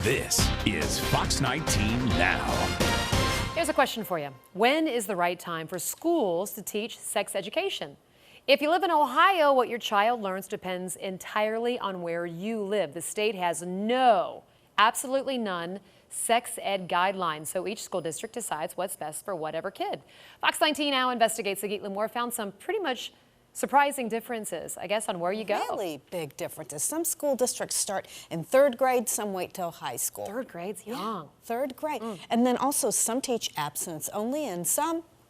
This is Fox 19 Now. Here's a question for you. When is the right time for schools to teach sex education? If you live in Ohio, what your child learns depends entirely on where you live. The state has absolutely none, sex ed guidelines, so each school district decides what's best for whatever kid. Fox 19 Now investigates. Sagit Limor found some pretty much surprising differences, I guess, on where you go. Really big differences. Some school districts start in third grade, some wait till high school. Third grade's young. Third grade. And then also some teach abstinence only, and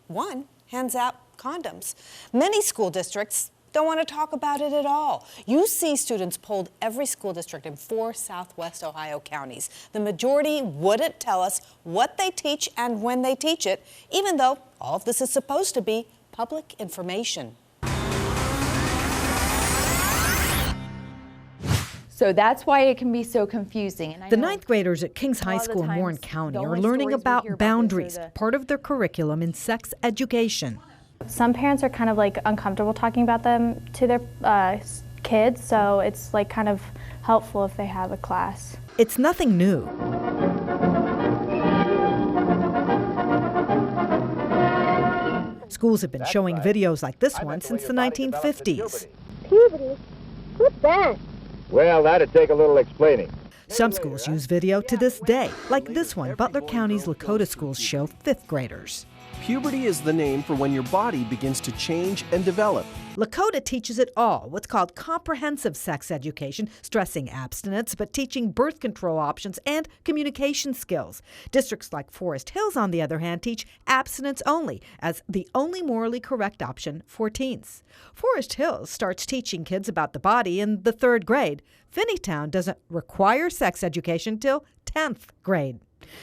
one hands out condoms. Many school districts don't want to talk about it at all. UC students polled every school district in 4 Southwest Ohio counties. The majority wouldn't tell us what they teach and when they teach it, even though all of this is supposed to be public information. So that's why it can be so confusing. The ninth graders at Kings High School in Warren County are learning about boundaries, part of their curriculum in sex education. Some parents are kind of like uncomfortable talking about them to their kids, so it's like kind of helpful if they have a class. It's nothing new. Schools have been showing videos like this one since the 1950s. Puberty? What's that? Well, that'd take a little explaining. Some schools use video to this day, like this one. Butler County's Lakota schools show 5th graders. Puberty is the name for when your body begins to change and develop. Lakota teaches it all, what's called comprehensive sex education, stressing abstinence, but teaching birth control options and communication skills. Districts like Forest Hills, on the other hand, teach abstinence only as the only morally correct option for teens. Forest Hills starts teaching kids about the body in the 3rd grade. Finneytown doesn't require sex education till 10th grade.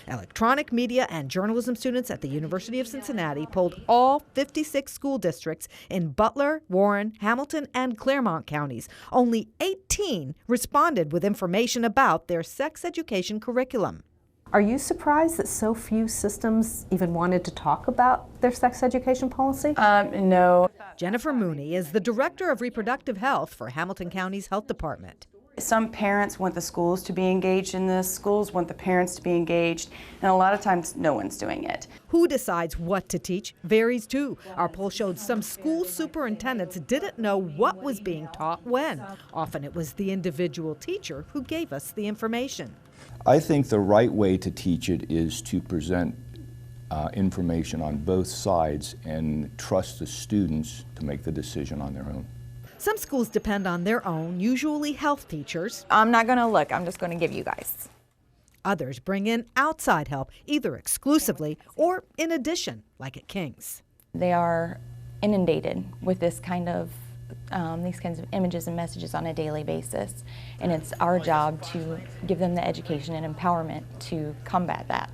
Electronic media and journalism students at the University of Cincinnati polled all 56 school districts in Butler, Warren, Hamilton, and Claremont counties. Only 18 responded with information about their sex education curriculum. Are you surprised that so few systems even wanted to talk about their sex education policy? No. Jennifer Mooney is the director of reproductive health for Hamilton County's health department. Some parents want the schools to be engaged in this, schools want the parents to be engaged, and a lot of times no one's doing it. Who decides what to teach varies too. Our poll showed some school superintendents didn't know what was being taught when. Often it was the individual teacher who gave us the information. I think the right way to teach it is to present information on both sides and trust the students to make the decision on their own. Some schools depend on their own, usually health teachers. I'm not going to look. I'm just going to give you guys. Others bring in outside help, either exclusively or in addition, like at King's. They are inundated with this kind of these kinds of images and messages on a daily basis, and it's our job to give them the education and empowerment to combat that.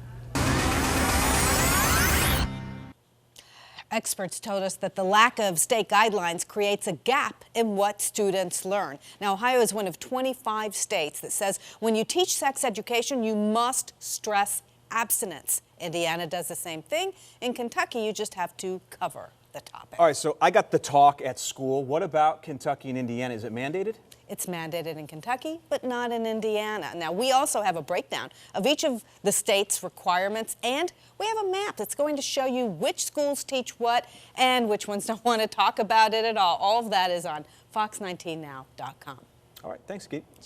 Experts told us that the lack of state guidelines creates a gap in what students learn. Now, Ohio is one of 25 states that says when you teach sex education, you must stress abstinence. Indiana does the same thing. In Kentucky, you just have to cover the topic. All right, so I got the talk at school. What about Kentucky and Indiana? Is it mandated? It's mandated in Kentucky, but not in Indiana. Now, we also have a breakdown of each of the state's requirements, and we have a map that's going to show you which schools teach what and which ones don't want to talk about it at all. All of that is on fox19now.com. All right, thanks, Keith. Sure.